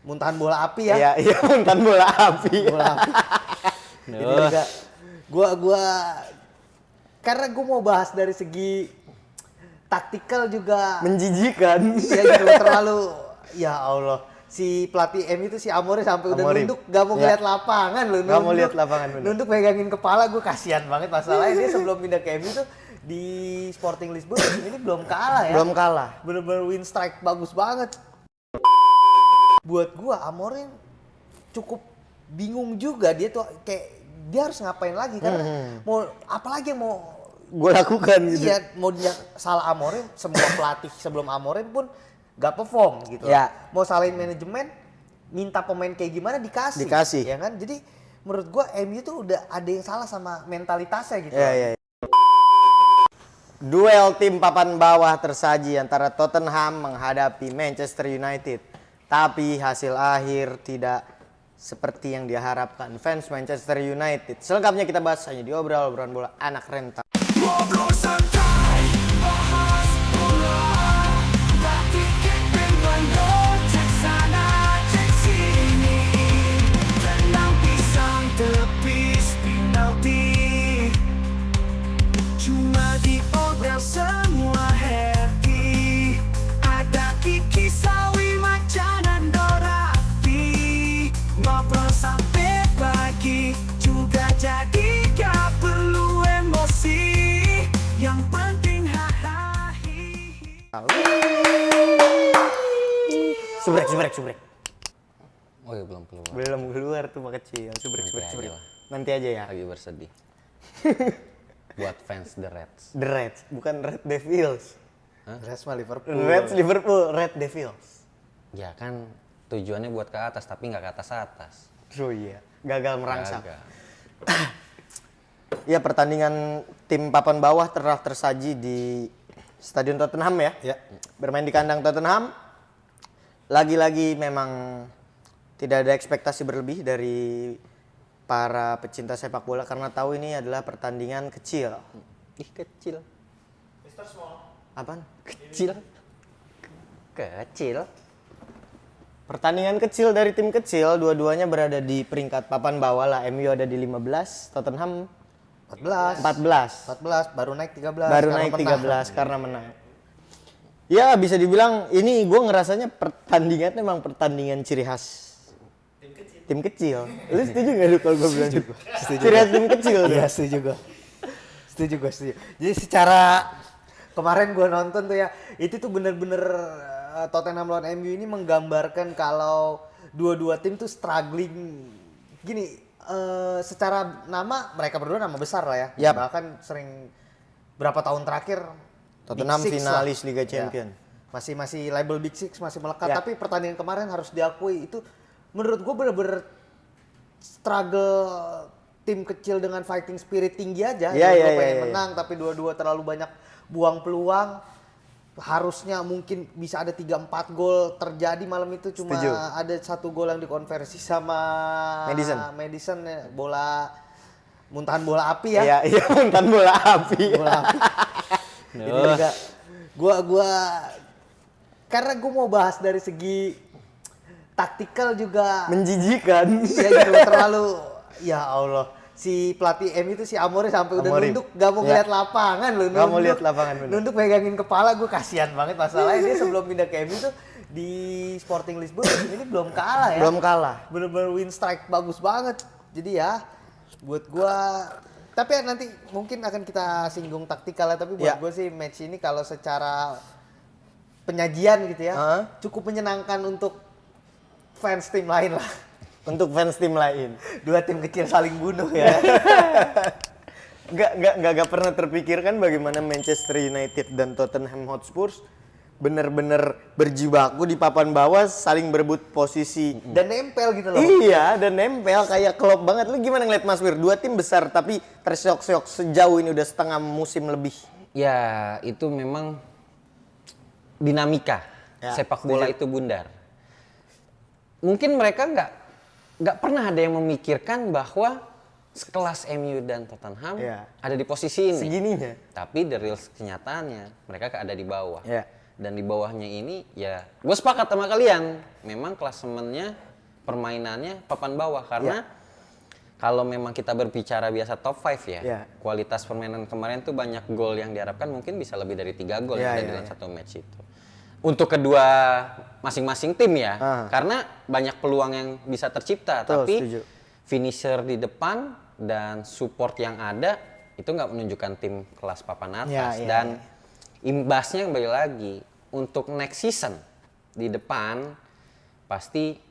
muntahan bola api ya. Iya, iya muntahan bola api. Bola api. Jadi juga gua karena gua mau bahas dari segi taktikal juga Menjijikan. iya gitu terlalu ya Allah. Si pelatih M itu si Amorim sampai udah Amorim. nunduk gak mau ngeliat lapangan loh. Gak mau lihat lapangan bener. Nunduk pegangin kepala, gue kasihan banget masalahnya dia sebelum pindah ke MU tuh di Sporting Lisbon ini belum kalah ya. Belum kalah. Bener-bener win strike bagus banget. Buat gua Amorim cukup bingung juga dia tuh kayak dia harus ngapain lagi karena mau apalagi yang mau Gue lakukan gitu. iya mau dia salah Amorim semua pelatih sebelum Amorim pun gak perform gitu. Ya. Mau salahin manajemen minta pemain kayak gimana dikasih. Ya kan? Jadi menurut gua MU tuh udah ada yang salah sama mentalitasnya gitu. Iya. Duel tim papan bawah tersaji antara Tottenham menghadapi Manchester United. Tapi hasil akhir tidak seperti yang diharapkan fans Manchester United. Selengkapnya kita bahas hanya di obrolan bola anak rental. Ngobrol santai, bahas bola, tapi keping bandot, cek sana, cek sini, tendang pisang tepis penalti, cuma diobrol semua happy, ada Kiki Sawi Macan dan Dorati, ngobrol sampai pagi, juga jadi gak perlu emosi. Yang penting hahaha. Subrek. Oh iya belum keluar. Belum keluar tuh mak kecil. Subrek. Nanti aja lah. Nanti aja ya. Lagi bersedih. Buat fans The Reds. The Reds, bukan Red Devils. Reds mah Liverpool. Reds Liverpool, Red Devils. Ya kan tujuannya buat ke atas tapi nggak ke atas-atas. Oh iya, gagal merangsang. Gagal. Ya pertandingan tim papan bawah telah tersaji di Stadion Tottenham ya. Ya. Bermain di kandang Tottenham. Lagi-lagi memang tidak ada ekspektasi berlebih dari para pecinta sepak bola karena tahu ini adalah pertandingan kecil. Ih kecil. Apaan? Kecil. Kecil. Pertandingan kecil dari tim kecil, dua-duanya berada di peringkat papan bawah lah. MU ada di 15, Tottenham 14. 14. Baru naik 13. Baru karena naik menang. 13 karena menang. Ya bisa dibilang ini gue ngerasanya pertandingan memang pertandingan ciri khas tim kecil. Lu setuju gak lu kalau gue bilang gitu? Ciri khas tim kecil. Iya, setuju gua. Setuju. Jadi secara kemarin gua nonton tuh ya, itu tuh bener-bener Tottenham lawan MU ini menggambarkan kalau dua-dua tim tuh struggling. Gini, secara nama mereka berdua nama besar lah ya. Yap. Bahkan sering berapa tahun terakhir Tottenham Big Six finalis lah. Liga Ya. Champion. Masih label Big Six masih melekat, Ya. tapi pertandingan kemarin harus diakui itu menurut gue bener-bener struggle tim kecil dengan fighting spirit tinggi aja. Iya, Dua-dua iya, pengen iya. menang tapi dua-dua terlalu banyak buang peluang. Harusnya mungkin bisa ada 3-4 gol terjadi malam itu, cuma Setuju. ada 1 gol yang dikonversi sama Madison ya, bola muntahan bola api ya. Iya, muntahan bola api. Bola api. Jadi juga gua karena gua mau bahas dari segi taktikal juga Menjijikan. iya gitu terlalu ya Allah. Si pelatih M itu si Amorim sampai udah Amorim. nunduk gak mau ngeliat lapangan loh. Gak mau lihat lapangan bener. Nunduk pegangin kepala, gue kasihan banget masalahnya dia sebelum pindah ke MU tuh di Sporting Lisbon ini belum kalah ya. Belum kalah. Bener-bener win strike bagus banget. Jadi ya buat gua tapi ya nanti mungkin akan kita singgung taktikal ya, tapi buat Ya. gua sih match ini kalau secara penyajian gitu ya cukup menyenangkan untuk fans tim lain lah. Untuk fans tim lain. Dua tim kecil saling bunuh ya. Gak pernah terpikirkan bagaimana Manchester United dan Tottenham Hotspur bener-bener berjibaku di papan bawah saling berebut posisi. Dan nempel gitu loh. Iya, dan nempel kayak klop banget. Lu gimana ngeliat Mas Wir? Dua tim besar tapi terseok-seok sejauh ini udah setengah musim lebih. Ya itu memang dinamika Ya, sepak bola itu bundar. Mungkin mereka nggak pernah ada yang memikirkan bahwa sekelas MU dan Tottenham Ya. ada di posisi ini. Segininya. Tapi the real kenyataannya mereka ada di bawah. Ya. dan di bawahnya ini ya gue sepakat sama kalian. Memang klasemennya permainannya papan bawah karena kalau memang kita berbicara biasa top 5 ya, Ya. kualitas permainan kemarin tuh banyak gol yang diharapkan mungkin bisa lebih dari 3 gol Ya, yang ada ya, dalam ya. satu match itu. Untuk kedua masing-masing tim ya, karena banyak peluang yang bisa tercipta, Betul, tapi setuju. finisher di depan dan support yang ada itu nggak menunjukkan tim kelas papan atas Ya, ya, dan imbasnya kembali lagi untuk next season di depan pasti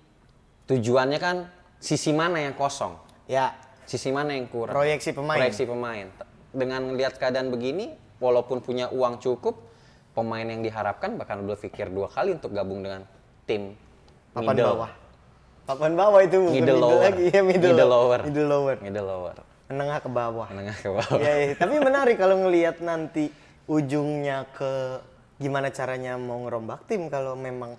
tujuannya kan sisi mana yang kosong, Ya, sisi mana yang kurang. Proyeksi pemain. Proyeksi pemain. Dengan lihat keadaan begini, walaupun punya uang cukup, pemain yang diharapkan bahkan berpikir 2 kali untuk gabung dengan tim papan middle. bawah. Papan bawah itu bukan Middle lower. lagi ya, middle lower. Middle lower. Middle lower. Menengah ke bawah. Menengah ke bawah. Iya, iya. Tapi menarik kalau ngelihat nanti ujungnya ke gimana caranya mau ngerombak tim kalau memang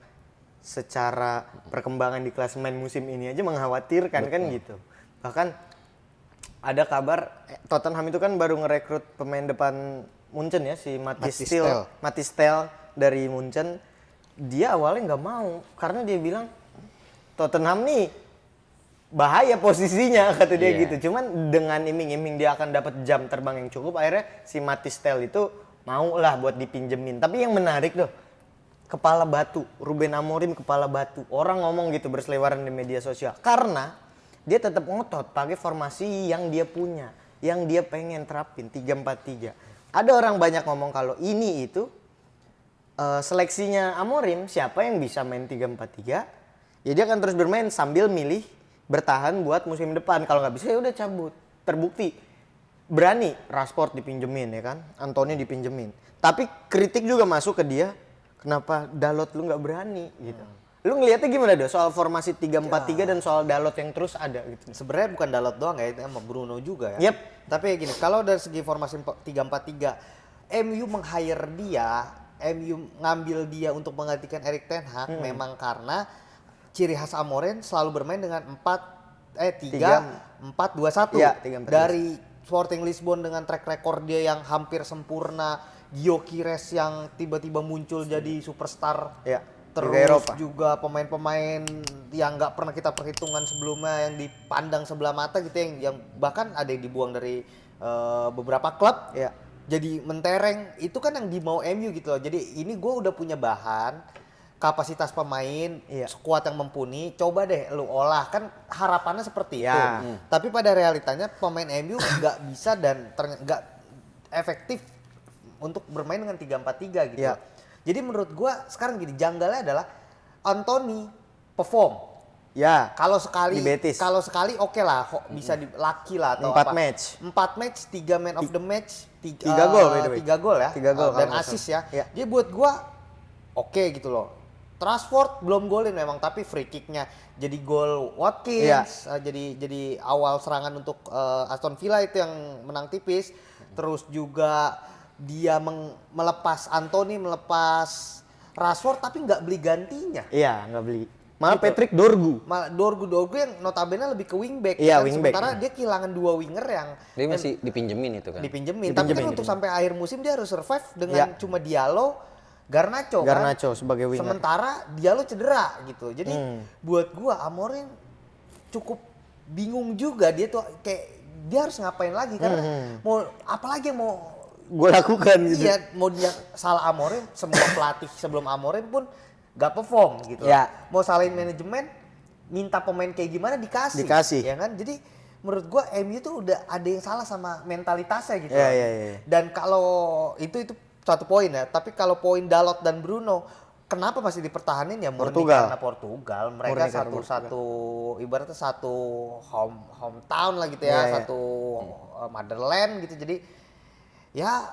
secara perkembangan di klasemen musim ini aja mengkhawatirkan kan gitu. Bahkan ada kabar Tottenham itu kan baru ngerekrut pemain depan Munchen ya si Mathys Mathys Tel dari Munchen. Dia awalnya nggak mau karena dia bilang Tottenham nih bahaya posisinya kata dia Iya. gitu. Cuman dengan iming-iming dia akan dapat jam terbang yang cukup, akhirnya si Mathys Tel itu mau lah buat dipinjemin. Tapi yang menarik tuh, kepala batu, Ruben Amorim kepala batu. Orang ngomong gitu berseliweran di media sosial. Karena dia tetap ngotot pakai formasi yang dia punya, yang dia pengen terapin 3-4-3. Ada orang banyak ngomong kalau ini itu seleksinya Amorim, siapa yang bisa main 3-4-3, ya dia akan terus bermain sambil milih bertahan buat musim depan. Kalau nggak bisa ya udah cabut. Terbukti berani Rashford dipinjemin ya kan, Anthony dipinjemin. Tapi kritik juga masuk ke dia, kenapa Dalot lu nggak berani gitu. Lu ngelihatnya gimana dong soal formasi 3-4-3 dan soal Dalot yang terus ada gitu. Sebenarnya bukan Dalot doang ya, itu sama Bruno juga ya. Yep. Tapi gini, kalau dari segi formasi 3-4-3, MU meng-hire dia, MU ngambil dia untuk menggantikan Erik ten Hag memang karena ciri khas Amorim selalu bermain dengan 3-4-2-1. Iya, 3-4-2. Dari Sporting Lisbon dengan track record dia yang hampir sempurna, Gyökeres yang tiba-tiba muncul jadi superstar. Ya, Terus Liga Eropa. juga pemain-pemain yang nggak pernah kita perhitungan sebelumnya yang dipandang sebelah mata gitu yang bahkan ada yang dibuang dari beberapa klub Ya. jadi mentereng, itu kan yang dimau MU gitu loh. Jadi ini gue udah punya bahan, kapasitas pemain, Iya. skuad yang mumpuni, coba deh lu olah, kan harapannya seperti itu. Ya. Tapi pada realitanya pemain MU nggak bisa dan nggak efektif untuk bermain dengan 3-4-3 gitu. Iya. Jadi menurut gua sekarang gini, janggalnya adalah Anthony perform. Ya. Kalau sekali Di Betis. oke lah, bisa di laki lah atau 4 apa. match. 4 match, 3 man of the match, 3 gol by the way. 3 gol ya. 3 gol Dan kalau nggak assist salah. ya. Ya. Jadi buat gua oke gitu loh. Rashford belum golin memang, tapi free kicknya jadi gol Watkins, jadi awal serangan untuk Aston Villa itu yang menang tipis. Terus juga dia melepas Anthony, melepas Rashford, tapi nggak beli gantinya. Iya, nggak beli. Malah Gitu. Patrick Dorgu. Malah Dorgu yang notabene lebih ke wingback. Iya, kan? wingback. Sementara dia kehilangan 2 winger yang Dia masih dipinjemin itu kan. dipinjemin. Tapi kan untuk sampai akhir musim dia harus survive dengan Iya. cuma Diallo, Garnacho kan. Garnacho sebagai winger. Sementara Diallo cedera gitu. Jadi buat gua Amorim cukup bingung juga, dia tuh kayak dia harus ngapain lagi karena mau apalagi yang mau Gue lakukan gitu. iya, mau dia salah Amorim, semua pelatih sebelum Amorim pun gak perform gitu. Ya. Mau salahin manajemen, minta pemain kayak gimana dikasih. Dikasih. Ya kan? Jadi menurut gua MU tuh udah ada yang salah sama mentalitasnya gitu. Iya, iya, iya. Dan kalau itu satu poin ya, tapi kalau poin Dalot dan Bruno kenapa masih dipertahanin ya murni Portugal. karena Portugal. Mereka Murni karena satu ibaratnya satu hometown lah gitu ya, Iya, iya. satu motherland gitu. Jadi ya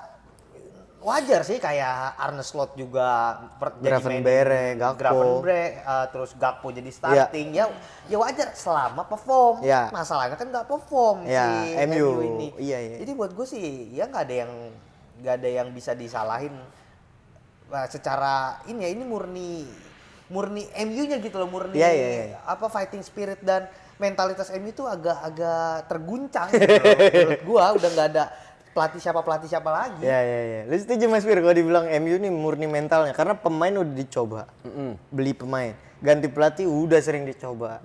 wajar sih kayak Arne Slot juga Gravenberch, Gakpo. Gravenberch, terus Gakpo jadi starting. Ya wajar selama perform. Iya. Masalahnya kan nggak perform Iya, si MU. ini. Iya, iya. Jadi buat gue sih ya nggak ada yang bisa disalahin. Nah, secara ini ya ini murni MU-nya gitu loh, murni Iya, iya, iya. apa fighting spirit dan mentalitas MU itu agak terguncang gitu loh. Menurut gua udah nggak ada pelatih siapa lagi. Ya. Lu setuju Mas Fir kalau dibilang MU nih murni mentalnya karena pemain udah dicoba. Beli pemain, ganti pelatih udah sering dicoba.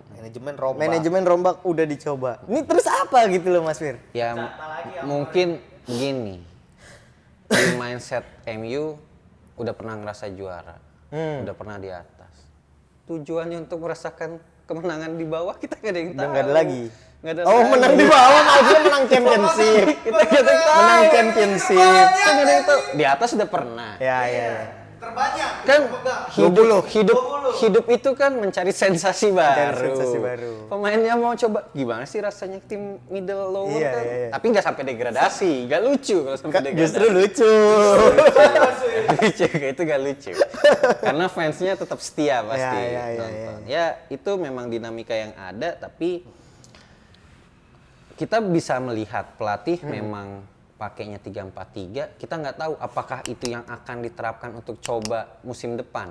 Manajemen rombak udah dicoba. Ini terus apa gitu loh Mas Fir? Ya mungkin gini. Di mindset MU udah pernah ngerasa juara. Udah pernah di atas. Tujuannya untuk merasakan kemenangan di bawah kita gak ada yang tahu. Udah nggak ada lagi. Nggak ada Oh lagi. menang di bawah maksudnya menang championship. Kita gak ada yang tahu. Menang championship. Kita nggak ada yang tahu. Di atas udah pernah. Ya. Terbanyak. Kan hidup itu kan mencari sensasi baru. sensasi baru. Pemainnya mau coba gimana sih rasanya tim middle lower Iya, kan. iya. Tapi nggak sampai degradasi, nggak lucu kalau sampai degradasi. Justru lucu. Lucu, itu gak lucu. Karena fansnya tetap setia pasti Ya. nonton. Ya itu memang dinamika yang ada, tapi kita bisa melihat pelatih memang pakainya 3-4-3, kita nggak tahu apakah itu yang akan diterapkan untuk coba musim depan.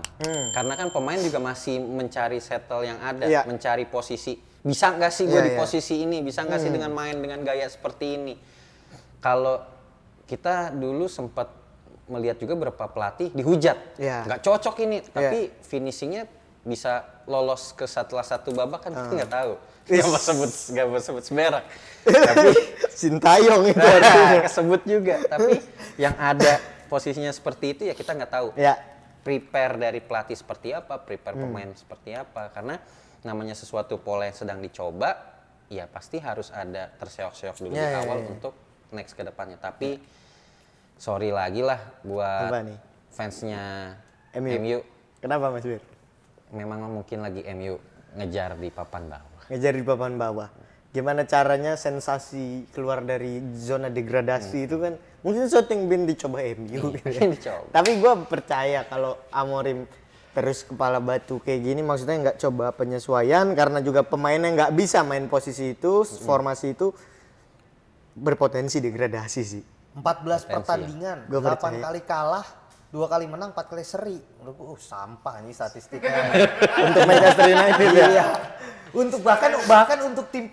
Karena kan pemain juga masih mencari settle yang ada, Iya. mencari posisi. Bisa nggak sih gue Iya, di iya. posisi ini? Bisa nggak sih dengan main dengan gaya seperti ini? Kalau kita dulu sempat melihat juga beberapa pelatih dihujat, Iya. nggak cocok ini, tapi finishingnya bisa lolos ke setelah satu babak kan kita nggak tahu. Nggak mau sebut seberak. Tapi Sintayong itu. kesebut juga. Tapi yang ada posisinya seperti itu ya kita nggak tahu. Ya. Prepare dari pelatih seperti apa, prepare pemain seperti apa. Karena namanya sesuatu pola yang sedang dicoba, ya pasti harus ada terseok-seok dulu di awal untuk next ke depannya. Tapi sorry lagi lah buat Apa nih? fansnya MU. MU. Kenapa Mas Fir? Memang mungkin lagi MU ngejar di papan bawah. Ngejar di papan bawah. Gimana caranya sensasi keluar dari zona degradasi itu kan mungkin sesuatu yang bin dicoba MU gitu ya. Dicoba. Tapi gue percaya kalau Amorim terus kepala batu kayak gini maksudnya nggak coba penyesuaian karena juga pemainnya nggak bisa main posisi itu, formasi itu berpotensi degradasi sih. 14 pertandingan, Gua 8 percaya. kali kalah, 2 kali menang, 4 kali seri. Menurut gua sampah ini statistiknya. Untuk Manchester United ya. Iya. Untuk bahkan untuk tim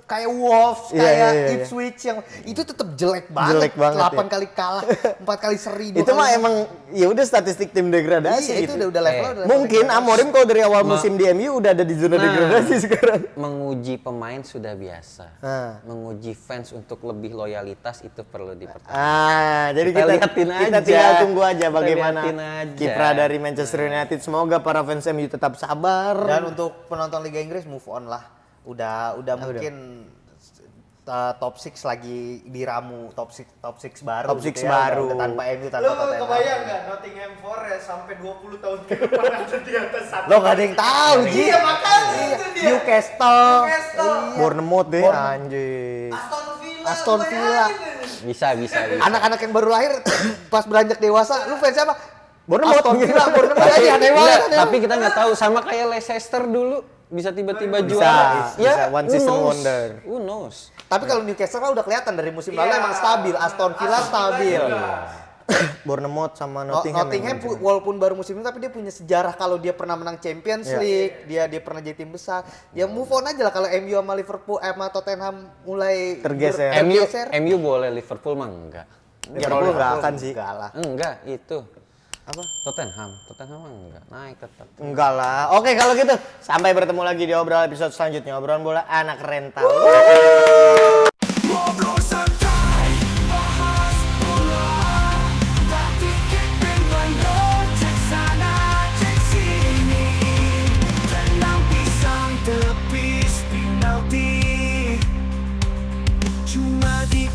kayak Wolves, Iya, kayak iya. Ipswich yang itu tetap jelek banget. Jelek banget, 8 ya. kali kalah, 4 kali seri, 2 Itu kali mah menang. emang ya udah statistik tim degradasi Iya, gitu. itu udah levelnya udah level Mungkin degradasi. Amorim kalau dari awal musim di MU udah ada di zona degradasi sekarang. Menguji pemain sudah biasa. Ah. Menguji fans untuk lebih loyalitas itu perlu dipertahankan. Jadi Kita kita liatin kita aja. tinggal tunggu aja Kita bagaimana liatin aja. kiprah dari Manchester United. Semoga para fans MU tetap sabar. Dan untuk penonton Liga Inggris move on lah. Udah mungkin top 6 lagi diramu top 6 baru. Top 6 gitu ya. baru. Udah tanpa MU, tanpa Lu Tottenham. kebayang nggak Nottingham Forest sampai 20 tahun ke depan ada di atas satu? Lo gak ada yang tahu, Ji. Iya, makanya itu dia. Newcastle. Newcastle. Bournemouth deh anjing. Aston Villa. Bisa. Anak-anak yang baru lahir pas beranjak dewasa, lu fans siapa? Bournemouth. Aston Villa, Bournemouth aja aneh banget. Enggak, tapi kita nggak tahu, sama kayak Leicester dulu bisa tiba-tiba Bisa, juara. bisa. One who season knows? wonder. Who knows? Tapi kalau Newcastle kan udah kelihatan dari musim lalu emang stabil. Aston Villa stabil. Bournemouth sama Nottingham Nottingham. walaupun baru musim ini tapi dia punya sejarah kalau dia pernah menang Champions Iya. League, dia pernah jadi tim besar. Ya move on aja lah kalau MU sama Liverpool sama Tottenham mulai Tergeser. MU boleh, Liverpool mah enggak. Liverpool nggak akan sih. Enggak lah. Enggak, itu. Apa? Tottenham mah enggak. Naik tetap. Enggak lah. Oke kalau gitu sampai bertemu lagi di obrolan episode selanjutnya. Obrolan bola anak rental. Ngobrol santai, bahas bola. Tapi kick bandot, cek sana, cek sini. Tendang pisang, tepis, penalti. Cuma di